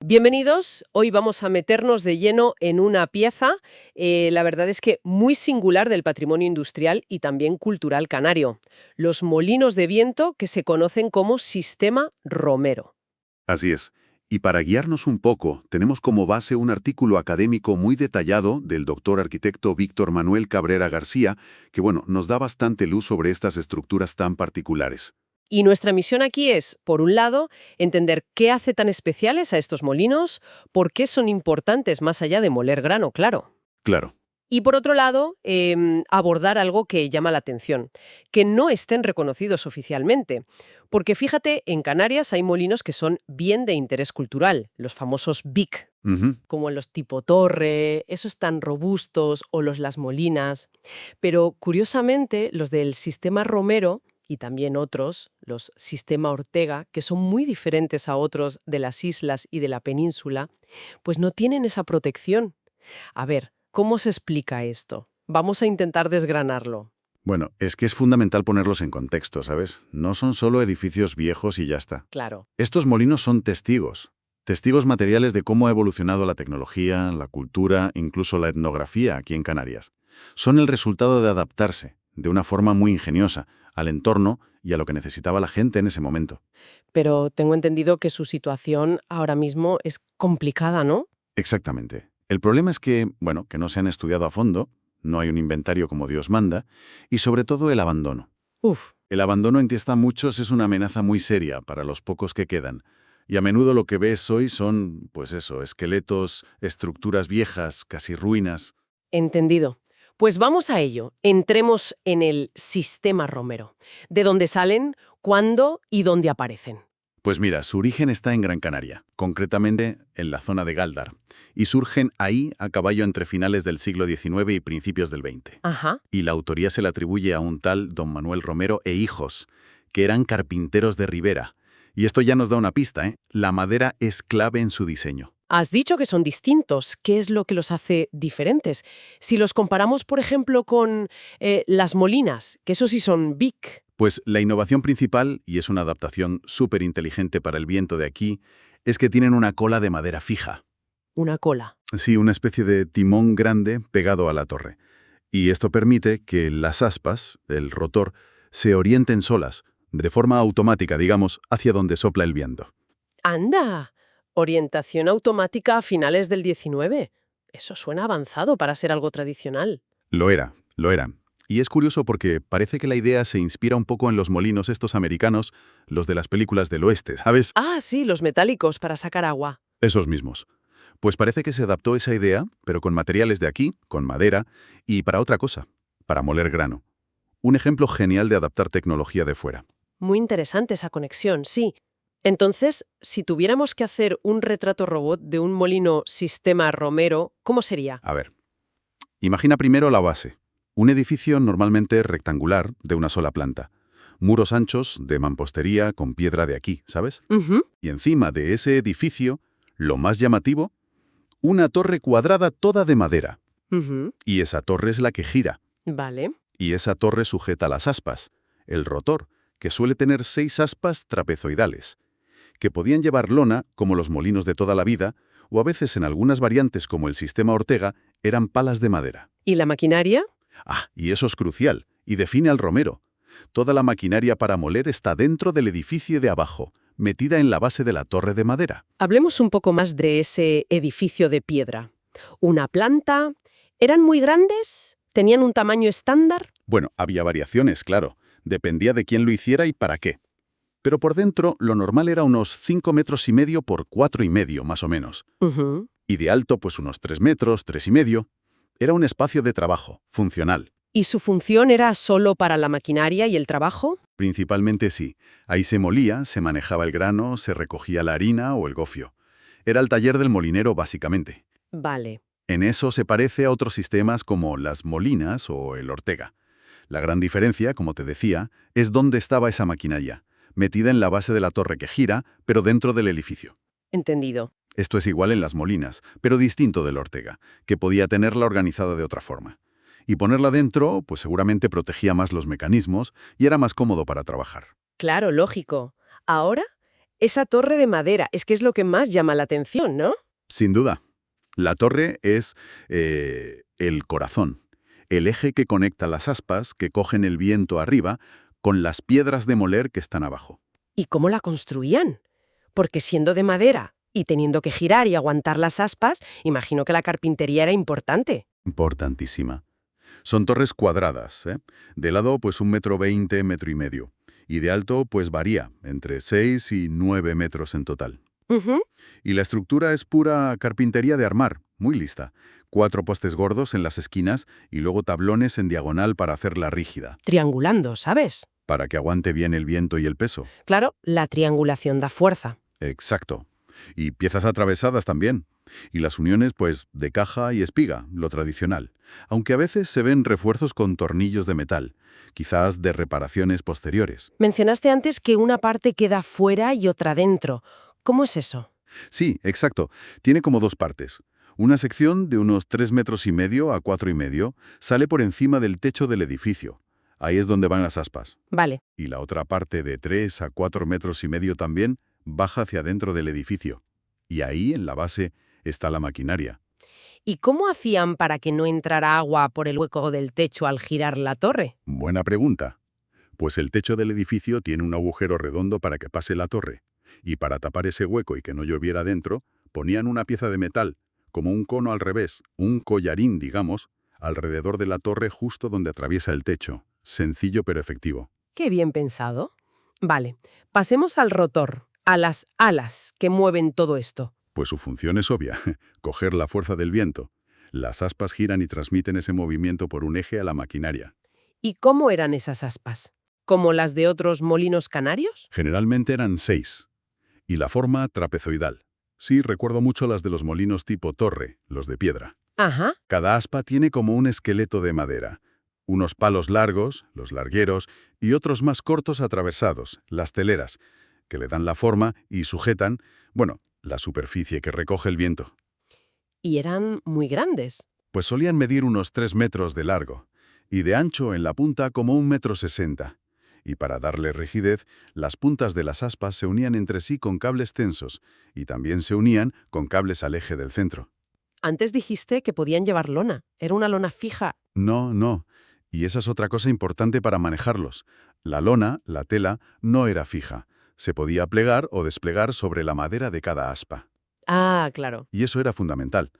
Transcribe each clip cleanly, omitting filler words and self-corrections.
Bienvenidos, hoy vamos a meternos de lleno en una pieza, la verdad es que muy singular del patrimonio industrial y también cultural canario, los molinos de viento que se conocen como Sistema Romero. Así es. Y para guiarnos un poco, tenemos como base un artículo académico muy detallado del doctor arquitecto Víctor Manuel Cabrera García, que nos da bastante luz sobre estas estructuras tan particulares. Y nuestra misión aquí es, por un lado, entender qué hace tan especiales a estos molinos, por qué son importantes más allá de moler grano, claro. Claro. Y por otro lado, abordar algo que llama la atención, que no estén reconocidos oficialmente. Porque fíjate, en Canarias hay molinos que son bien de interés cultural, los famosos BIC, Ujú. como los tipo torre, esos tan robustos, o los Las Molinas. Pero curiosamente, los del sistema Romero, y también otros, los sistema Ortega, que son muy diferentes a otros de las islas y de la península, pues no tienen esa protección. A ver, ¿cómo se explica esto? Vamos a intentar desgranarlo. Bueno, es que es fundamental ponerlos en contexto, ¿sabes? No son solo edificios viejos y ya está. Claro. Estos molinos son testigos. Testigos materiales de cómo ha evolucionado la tecnología, la cultura, incluso la etnografía aquí en Canarias. Son el resultado de adaptarse, de una forma muy ingeniosa, al entorno y a lo que necesitaba la gente en ese momento. Pero tengo entendido que su situación ahora mismo es complicada, ¿no? Exactamente. El problema es que no se han estudiado a fondo, no hay un inventario como Dios manda, y sobre todo el abandono. Uf, El abandono entiesta a muchos es una amenaza muy seria para los pocos que quedan. Y a menudo lo que ves hoy son, esqueletos, estructuras viejas, casi ruinas. entendido. Pues vamos a ello. Entremos en el sistema Romero. ¿De dónde salen, cuándo y dónde aparecen? Pues mira, su origen está en Gran Canaria, concretamente en la zona de Gáldar, y surgen ahí a caballo entre finales del siglo XIX y principios del XX. Ajá. Y la autoría se le atribuye a un tal don Manuel Romero e hijos, que eran carpinteros de Ribera. Y esto ya nos da una pista, ¿eh? La madera es clave en su diseño. Has dicho que son distintos. ¿Qué es lo que los hace diferentes? Si los comparamos, por ejemplo, con las Molinas, que eso sí son BIC. Pues la innovación principal, y es una adaptación súper inteligente para el viento de aquí, es que tienen una cola de madera fija. Una cola. Sí, una especie de timón grande pegado a la torre. Y esto permite que las aspas, el rotor, se orienten solas, de forma automática, digamos, hacia donde sopla el viento. ¡Anda! Orientación automática a finales del 19. Eso suena avanzado para ser algo tradicional. Lo era, lo era. Y es curioso porque parece que la idea se inspira un poco en los molinos estos americanos, los de las películas del oeste, ¿sabes? Ah, sí, los metálicos para sacar agua. Esos mismos. Pues parece que se adaptó esa idea, pero con materiales de aquí, con madera, y para otra cosa, para moler grano. Un ejemplo genial de adaptar tecnología de fuera. Muy interesante esa conexión, sí. Entonces, si tuviéramos que hacer un retrato robot de un molino sistema Romero, ¿cómo sería? A ver, imagina primero la base. Un edificio normalmente rectangular, de una sola planta. Muros anchos, de mampostería, con piedra de aquí, ¿sabes? Ujú. Y encima de ese edificio, lo más llamativo, una torre cuadrada toda de madera. Ujú. Y esa torre es la que gira. Vale. Y esa torre sujeta las aspas, el rotor, que suele tener 6 aspas trapezoidales, que podían llevar lona, como los molinos de toda la vida, o a veces en algunas variantes como el sistema Ortega, eran palas de madera. ¿Y la maquinaria? Ah, y eso es crucial, y define al romero. Toda la maquinaria para moler está dentro del edificio de abajo, metida en la base de la torre de madera. Hablemos un poco más de ese edificio de piedra. ¿Una planta? ¿Eran muy grandes? ¿Tenían un tamaño estándar? Bueno, había variaciones, claro. Dependía de quién lo hiciera y para qué. Pero por dentro, lo normal era unos 5,5 metros por 4,5, más o menos. Ujú. Y de alto, pues unos 3 metros, 3,5. Era un espacio de trabajo, funcional. ¿Y su función era solo para la maquinaria y el trabajo? Principalmente sí. Ahí se molía, se manejaba el grano, se recogía la harina o el gofio. Era el taller del molinero, básicamente. Vale. En eso se parece a otros sistemas como las Molinas o el Ortega. La gran diferencia, como te decía, es dónde estaba esa maquinaria, metida en la base de la torre que gira, pero dentro del edificio. Entendido. Esto es igual en las Molinas, pero distinto del Ortega, que podía tenerla organizada de otra forma. Y ponerla dentro, pues seguramente protegía más los mecanismos y era más cómodo para trabajar. Claro, lógico. Ahora, Esa torre de madera, es que es lo que más llama la atención, ¿no? Sin duda. La torre es el corazón, el eje que conecta las aspas que cogen el viento arriba con las piedras de moler que están abajo. ¿Y cómo la construían? Porque siendo de madera y teniendo que girar y aguantar las aspas, imagino que la carpintería era importante. Importantísima. Son torres cuadradas, ¿eh? De lado, pues 1,20 m, 1,5 m. Y de alto, pues varía, entre 6 y 9 metros en total. Ujú. Y la estructura es pura carpintería de armar, muy lista. 4 postes gordos en las esquinas y luego tablones en diagonal para hacerla rígida, Triangulando, ¿sabes? para que aguante bien el viento y el peso. Claro, la triangulación da fuerza. Exacto. Y piezas atravesadas también. Y las uniones, pues, de caja y espiga, lo tradicional. Aunque a veces se ven refuerzos con tornillos de metal, quizás de reparaciones posteriores. Mencionaste antes que una parte queda fuera y otra dentro. ¿Cómo es eso? Sí, exacto. Tiene como dos partes. Una sección de unos 3,5 m a 4,5 m sale por encima del techo del edificio. Ahí es donde van las aspas. Vale. Y la otra parte de 3 a 4,5 m también baja hacia dentro del edificio. Y ahí, en la base, está la maquinaria. ¿Y cómo hacían para que no entrara agua por el hueco del techo al girar la torre? Buena pregunta. Pues el techo del edificio tiene un agujero redondo para que pase la torre. Y para tapar ese hueco y que no lloviera dentro, ponían una pieza de metal, como un cono al revés, un collarín, digamos, alrededor de la torre justo donde atraviesa el techo. Sencillo pero efectivo. Qué bien pensado. Vale, pasemos al rotor, a las alas que mueven todo esto. Pues su función es obvia, coger la fuerza del viento. Las aspas giran y transmiten ese movimiento por un eje a la maquinaria. ¿Y cómo eran esas aspas? ¿Como las de otros molinos canarios? Generalmente eran 6. Y la forma trapezoidal. Sí, recuerdo mucho las de los molinos tipo torre, los de piedra. Ajá. Cada aspa tiene como un esqueleto de madera. Unos palos largos, los largueros, y otros más cortos atravesados, las teleras, que le dan la forma y sujetan, bueno, la superficie que recoge el viento. Y eran muy grandes. Pues solían medir unos 3 metros de largo, y de ancho en la punta como 1,60 m. Y para darle rigidez, las puntas de las aspas se unían entre sí con cables tensos, y también se unían con cables al eje del centro. Antes dijiste que podían llevar lona. Era una lona fija. No, no. Y esa es otra cosa importante para manejarlos. La lona, la tela, no era fija. Se podía plegar o desplegar sobre la madera de cada aspa. Ah, claro. Y eso era fundamental,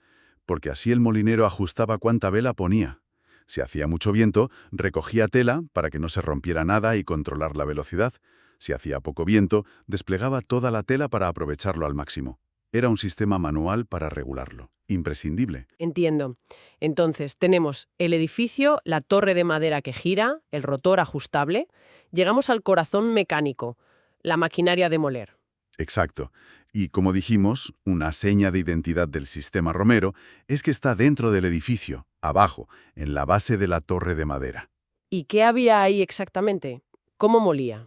porque así el molinero ajustaba cuánta vela ponía. Si hacía mucho viento, recogía tela para que no se rompiera nada y controlar la velocidad. Si hacía poco viento, desplegaba toda la tela para aprovecharlo al máximo. Era un sistema manual para regularlo. Imprescindible. Entiendo. Entonces, tenemos el edificio, la torre de madera que gira, el rotor ajustable. Llegamos al corazón mecánico, la maquinaria de moler. Exacto. Y como dijimos, una seña de identidad del sistema Romero es que está dentro del edificio, abajo, en la base de la torre de madera. ¿Y qué había ahí exactamente? ¿Cómo molía?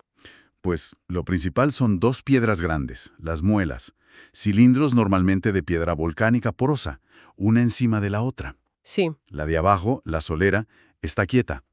Pues lo principal son 2 piedras grandes, las muelas, cilindros normalmente de piedra volcánica porosa, una encima de la otra. Sí. La de abajo, la solera, está quieta,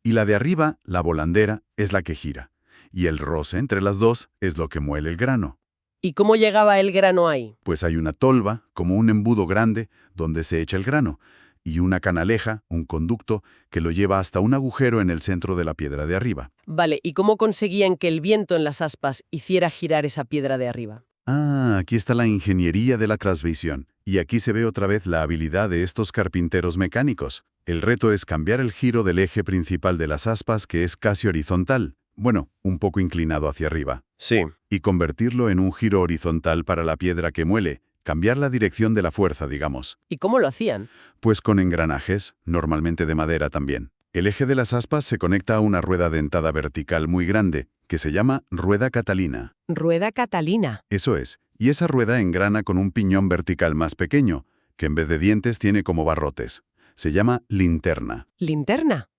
y la de arriba, la volandera, es la que gira. Y el roce entre las dos es lo que muele el grano. ¿Y cómo llegaba el grano ahí? Pues hay una tolva, como un embudo grande, donde se echa el grano, y una canaleja, un conducto, que lo lleva hasta un agujero en el centro de la piedra de arriba. Vale, ¿y cómo conseguían que el viento en las aspas hiciera girar esa piedra de arriba? Ah, aquí está la ingeniería de la transmisión. Y aquí se ve otra vez la habilidad de estos carpinteros mecánicos. El reto es cambiar el giro del eje principal de las aspas, que es casi horizontal. Bueno, un poco inclinado hacia arriba. Sí. Y convertirlo en un giro horizontal para la piedra que muele. Cambiar la dirección de la fuerza, digamos. ¿Y cómo lo hacían? Pues con engranajes, normalmente de madera también. El eje de las aspas se conecta a una rueda dentada vertical muy grande, que se llama rueda catalina. Rueda catalina. Eso es, y esa rueda engrana con un piñón vertical más pequeño, que en vez de dientes tiene como barrotes. Se llama linterna. ¿Linterna?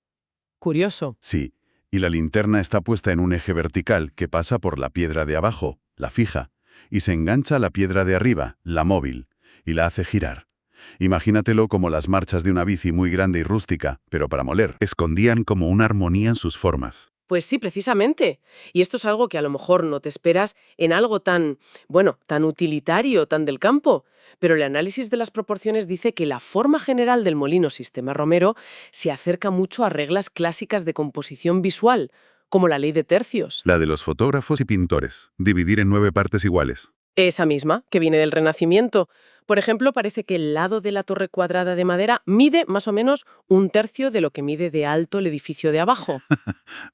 Curioso. Sí, y la linterna está puesta en un eje vertical que pasa por la piedra de abajo, la fija, y se engancha a la piedra de arriba, la móvil, y la hace girar. Imagínatelo como las marchas de una bici muy grande y rústica, pero para moler. Escondían como una armonía en sus formas. Pues sí, precisamente. Y esto es algo que a lo mejor no te esperas en algo tan, bueno, tan utilitario, tan del campo. Pero el análisis de las proporciones dice que la forma general del molino sistema Romero se acerca mucho a reglas clásicas de composición visual, como la ley de tercios. La de los fotógrafos y pintores, dividir en 9 partes iguales. Esa misma, que viene del Renacimiento. Por ejemplo, parece que el lado de la torre cuadrada de madera mide más o menos 1/3 de lo que mide de alto el edificio de abajo.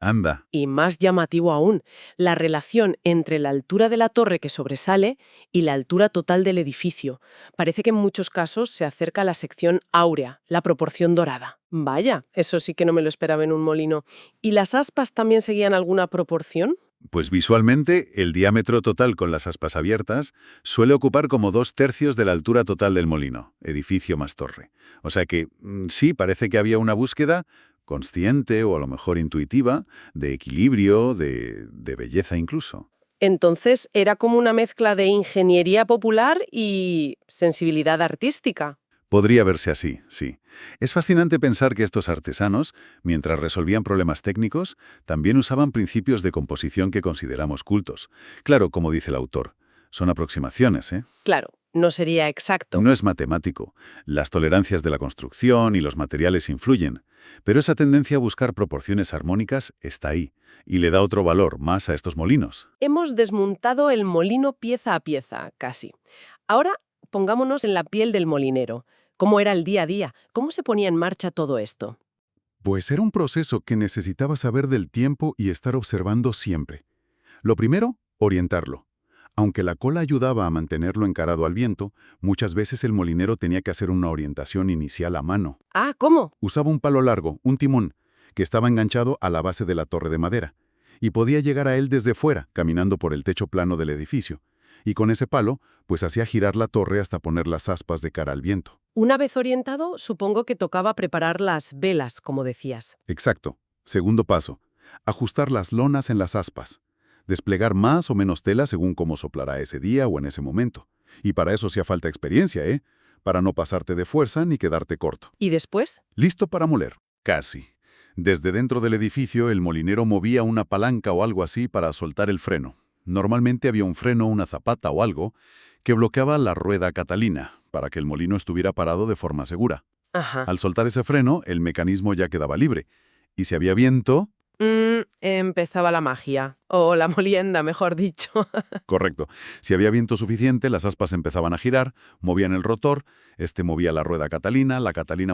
Anda, Y más llamativo aún, la relación entre la altura de la torre que sobresale y la altura total del edificio. Parece que en muchos casos se acerca a la sección áurea, la proporción dorada. Vaya, eso sí que no me lo esperaba en un molino. ¿Y las aspas también seguían alguna proporción? pues visualmente el diámetro total con las aspas abiertas suele ocupar como 2/3 de la altura total del molino, edificio más torre. O sea que sí, parece que había una búsqueda consciente o a lo mejor intuitiva, de equilibrio, de belleza incluso. Entonces era como una mezcla de ingeniería popular y sensibilidad artística. Podría verse así, sí. Es fascinante pensar que estos artesanos, mientras resolvían problemas técnicos, también usaban principios de composición que consideramos cultos. Claro, como dice el autor, son aproximaciones, ¿eh? Claro, no sería exacto. No es matemático. Las tolerancias de la construcción y los materiales influyen, pero esa tendencia a buscar proporciones armónicas está ahí, y le da otro valor más a estos molinos. Hemos desmontado el molino pieza a pieza, casi. Ahora pongámonos en la piel del molinero. ¿Cómo era el día a día? ¿Cómo se ponía en marcha todo esto? Pues era un proceso que necesitaba saber del tiempo y estar observando siempre. Lo primero, orientarlo. Aunque la cola ayudaba a mantenerlo encarado al viento, muchas veces el molinero tenía que hacer una orientación inicial a mano. Ah, ¿cómo? Usaba un palo largo, un timón, que estaba enganchado a la base de la torre de madera, y podía llegar a él desde fuera, caminando por el techo plano del edificio. Y con ese palo, pues hacía girar la torre hasta poner las aspas de cara al viento. Una vez orientado, supongo que tocaba preparar las velas, como decías. Exacto. Segundo paso, ajustar las lonas en las aspas. Desplegar más o menos tela según cómo soplará ese día o en ese momento. Y para eso hacía falta experiencia, ¿eh? Para no pasarte de fuerza ni quedarte corto. ¿Y después? ¿Listo para moler? Casi. Desde dentro del edificio, el molinero movía una palanca o algo así para soltar el freno. Normalmente había un freno, una zapata o algo que bloqueaba la rueda catalina para que el molino estuviera parado de forma segura. Ajá. Al soltar ese freno, el mecanismo ya quedaba libre. Y si había viento, Empezaba la magia. O la molienda, mejor dicho. correcto, si había viento suficiente, las aspas empezaban a girar, movían el rotor, este movía la rueda catalina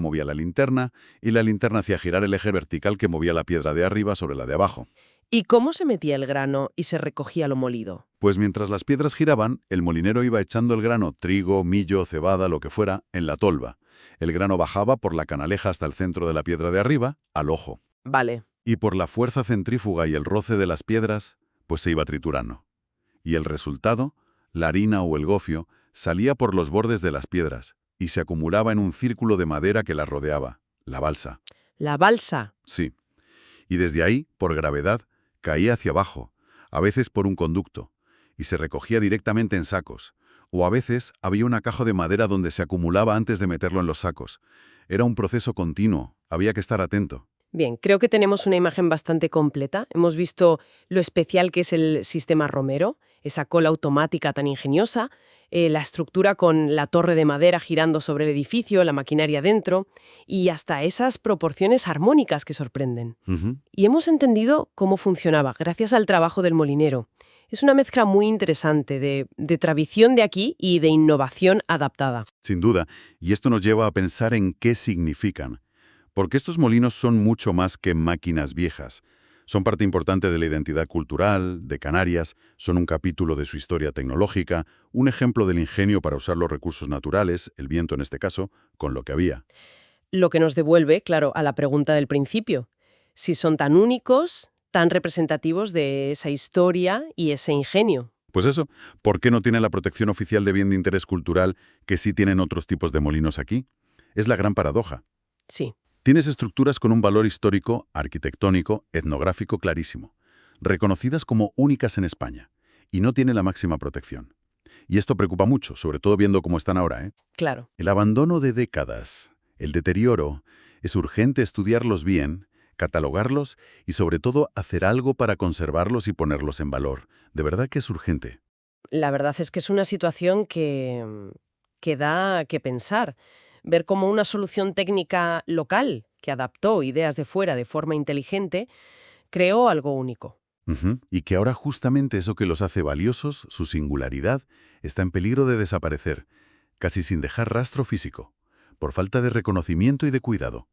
movía la linterna, y la linterna hacía girar el eje vertical que movía la piedra de arriba sobre la de abajo. ¿Y cómo se metía el grano y se recogía lo molido? Pues mientras las piedras giraban, el molinero iba echando el grano, trigo, millo, cebada, lo que fuera, en la tolva. El grano bajaba por la canaleja hasta el centro de la piedra de arriba, al ojo. Vale. Y por la fuerza centrífuga y el roce de las piedras, pues se iba triturando. Y el resultado, la harina o el gofio, salía por los bordes de las piedras y se acumulaba en un círculo de madera que las rodeaba, la balsa. La balsa. Sí. Y desde ahí, por gravedad, caía hacia abajo, a veces por un conducto, y se recogía directamente en sacos. O a veces había una caja de madera donde se acumulaba antes de meterlo en los sacos. Era un proceso continuo, había que estar atento. Bien, creo que tenemos una imagen bastante completa. Hemos visto lo especial que es el sistema Romero, esa cola automática tan ingeniosa, la estructura con la torre de madera girando sobre el edificio, la maquinaria dentro, y hasta esas proporciones armónicas que sorprenden. Ujú. Y hemos entendido cómo funcionaba, gracias al trabajo del molinero. Es una mezcla muy interesante de tradición de aquí y de innovación adaptada. Sin duda, y esto nos lleva a pensar en qué significan. Porque estos molinos son mucho más que máquinas viejas. Son parte importante de la identidad cultural, de Canarias, son un capítulo de su historia tecnológica, un ejemplo del ingenio para usar los recursos naturales, el viento en este caso, con lo que había. Lo que nos devuelve, claro, a la pregunta del principio. Si son tan únicos, tan representativos de esa historia y ese ingenio. Pues eso, ¿por qué no tiene la protección oficial de bien de interés cultural que sí tienen otros tipos de molinos aquí? Es la gran paradoja. Sí. Tienes estructuras con un valor histórico, arquitectónico, etnográfico clarísimo, reconocidas como únicas en España, y no tiene la máxima protección. Y esto preocupa mucho, sobre todo viendo cómo están ahora, ¿eh? Claro. El abandono de décadas, el deterioro, es urgente estudiarlos bien, catalogarlos y sobre todo hacer algo para conservarlos y ponerlos en valor. De verdad que es urgente. La verdad es que es una situación que da que pensar. Ver cómo una solución técnica local, que adaptó ideas de fuera de forma inteligente, creó algo único. Ujú. Y que ahora justamente eso que los hace valiosos, su singularidad, está en peligro de desaparecer, casi sin dejar rastro físico, por falta de reconocimiento y de cuidado.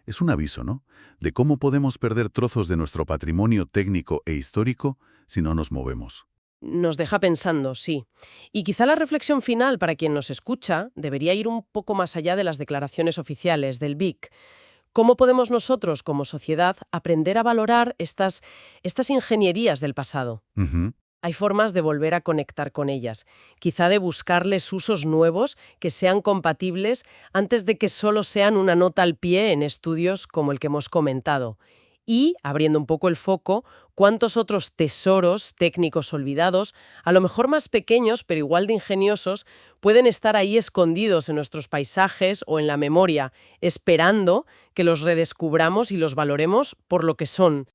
Es un aviso, ¿no?, de cómo podemos perder trozos de nuestro patrimonio técnico e histórico si no nos movemos. Nos deja pensando, sí. Y quizá la reflexión final para quien nos escucha debería ir un poco más allá de las declaraciones oficiales del BIC. ¿Cómo podemos nosotros, como sociedad, aprender a valorar estas ingenierías del pasado? Ujú. Hay formas de volver a conectar con ellas, quizá de buscarles usos nuevos que sean compatibles antes de que solo sean una nota al pie en estudios como el que hemos comentado. Y, abriendo un poco el foco, cuántos otros tesoros técnicos olvidados, a lo mejor más pequeños pero igual de ingeniosos, pueden estar ahí escondidos en nuestros paisajes o en la memoria, esperando que los redescubramos y los valoremos por lo que son.